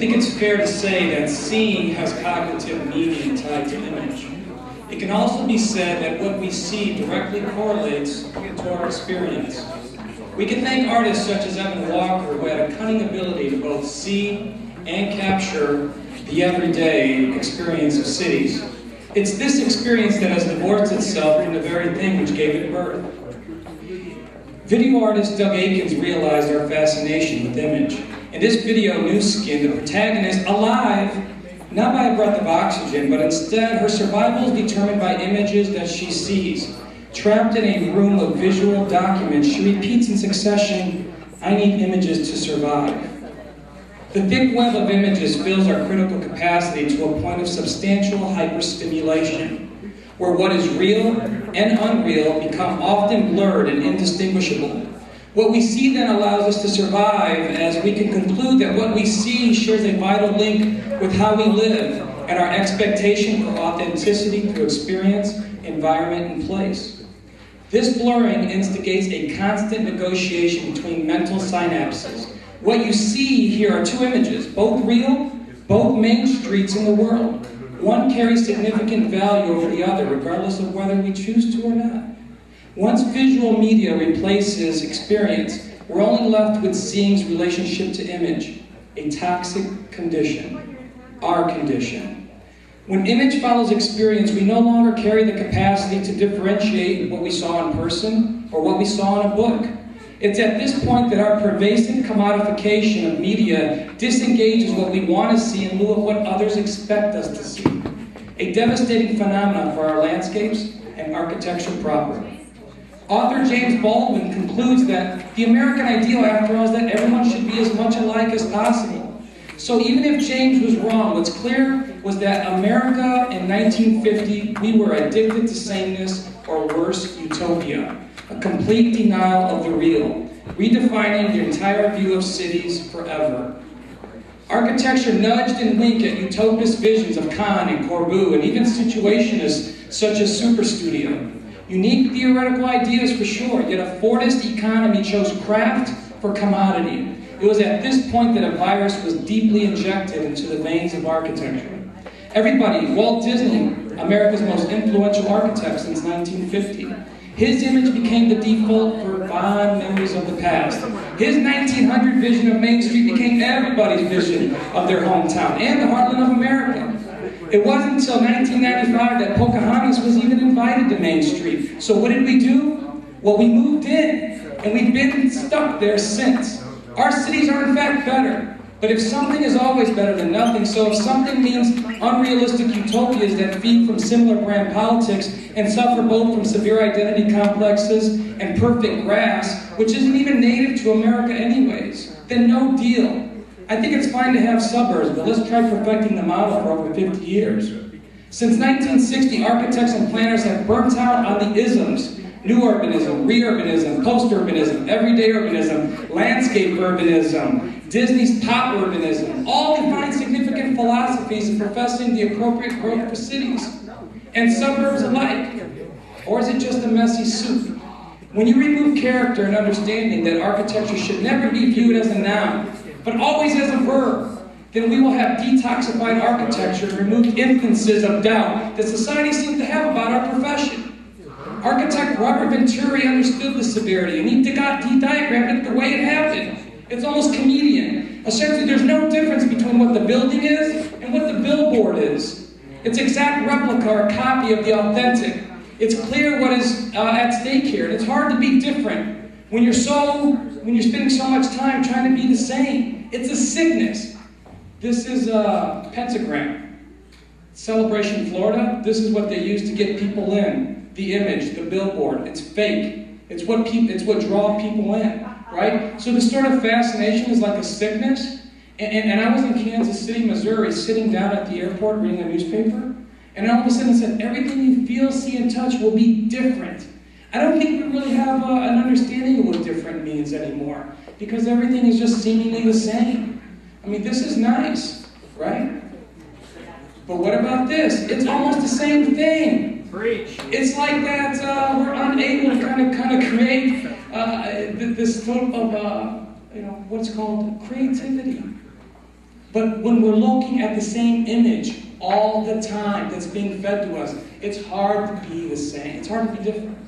think it's fair to say that seeing has cognitive meaning tied to image. It can also be said that what we see directly correlates to our experience. We can thank artists such as Evan Walker, who had a cunning ability to both see and capture the everyday experience of cities. It's this experience that has divorced itself from the very thing which gave it birth. Video artist Doug Aikens realized our fascination with image. In this video, New Skin, the protagonist, alive, not by a breath of oxygen, but instead her survival is determined by images that she sees. Trapped in a room of visual documents, she repeats in succession, "I need images to survive." The thick web of images fills our critical capacity to a point of substantial hyperstimulation, where what is real and unreal become often blurred and indistinguishable. What we see then allows us to survive, as we can conclude that what we see shares a vital link with how we live and our expectation for authenticity through experience, environment, and place. This blurring instigates a constant negotiation between mental synapses. What you see here are two images, both real, both main streets in the world. One carries significant value over the other, regardless of whether we choose to or not. Once visual media replaces experience, we're only left with seeing's relationship to image, a toxic condition, our condition. When image follows experience, we no longer carry the capacity to differentiate what we saw in person or what we saw in a book. It's at this point that our pervasive commodification of media disengages what we want to see in lieu of what others expect us to see. A devastating phenomenon for our landscapes and architecture proper. Author James Baldwin concludes that the American ideal, after all, is that everyone should be as much alike as possible. So even if James was wrong, what's clear was that America in 1950, we were addicted to sameness, or worse, utopia. A complete denial of the real, redefining the entire view of cities forever. Architecture nudged and winked at utopist visions of Kahn and Corbu, and even situationists such as Superstudio. Unique theoretical ideas for sure, yet a Fordist economy chose craft for commodity. It was at this point that a virus was deeply injected into the veins of architecture. Everybody, Walt Disney, America's most influential architect since 1950. His image became the default for fond memories of the past. His 1900 vision of Main Street became everybody's vision of their hometown and the heartland of America. It wasn't until 1995 that Pocahontas was even invited to Main Street. So what did we do? Well, we moved in, and we've been stuck there since. Our cities are in fact better. But if something is always better than nothing, so if something means unrealistic utopias that feed from similar brand politics and suffer both from severe identity complexes and perfect grass, which isn't even native to America anyways, then no deal. I think it's fine to have suburbs, but let's try perfecting the model for over 50 years. Since 1960, architects and planners have burnt out on the isms: new urbanism, re-urbanism, post-urbanism, everyday urbanism, landscape urbanism, Disney's pop urbanism, all define significant philosophies in professing the appropriate growth for cities and suburbs alike. Or is it just a messy soup? When you remove character and understanding that architecture should never be viewed as a noun, but always as a verb, then we will have detoxified architecture and removed instances of doubt that society seems to have about our profession. Architect Robert Venturi understood the severity, and he de-diagrammed it the way it happened. It's almost comedian. Essentially, there's no difference between what the building is and what the billboard is. It's exact replica or copy of the authentic. It's clear what is at stake here, and it's hard to be different when you're spending so much time trying to be the same. It's a sickness. This is a pentagram. Celebration, Florida. This is what they use to get people in. The image, the billboard. It's fake. It's what draws people in, right? So this sort of fascination is like a sickness. And I was in Kansas City, Missouri, sitting down at the airport reading a newspaper, and all of a sudden it said, everything you feel, see, and touch will be different. I don't think we really have an understanding of what different means anymore, because everything is just seemingly the same. I mean, this is nice, right? But what about this? It's almost the same thing. Preach. It's like that we're unable to kind of create this sort of, what's called creativity. But when we're looking at the same image all the time that's being fed to us, it's hard to be the same. It's hard to be different.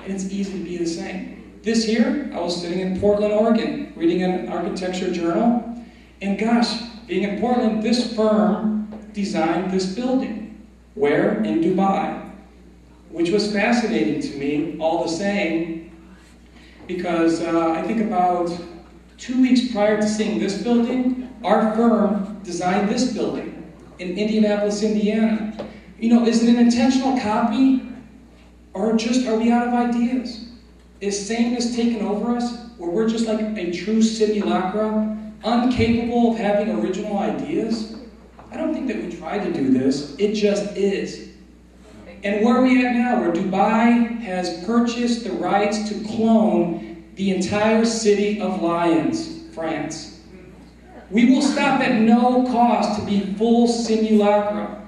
And it's easy to be the same. This year, I was sitting in Portland, Oregon, reading an architecture journal. And gosh, being in Portland, this firm designed this building. Where? In Dubai. Which was fascinating to me, all the same, because I think about 2 weeks prior to seeing this building, our firm designed this building in Indianapolis, Indiana. You know, is it an intentional copy? Or just are we out of ideas? Is sameness taken over us? Where we're just like a true simulacra, incapable of having original ideas? I don't think that we tried to do this. It just is. And where are we at now? Where Dubai has purchased the rights to clone the entire city of Lyons, France. We will stop at no cost to be full simulacra,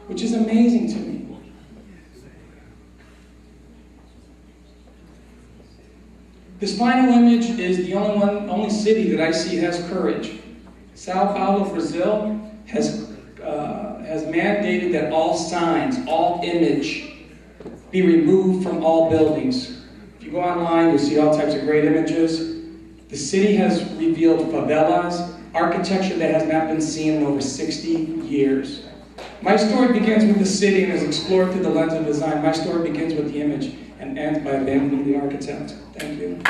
which is amazing to me. This final image is the only city that I see has courage. Sao Paulo, Brazil, has mandated that all signs, all image, be removed from all buildings. If you go online, you'll see all types of great images. The city has revealed favelas, architecture that has not been seen in over 60 years. My story begins with the city and is explored through the lens of design. My story begins with the image and ends by abandoning the architect. Thank you.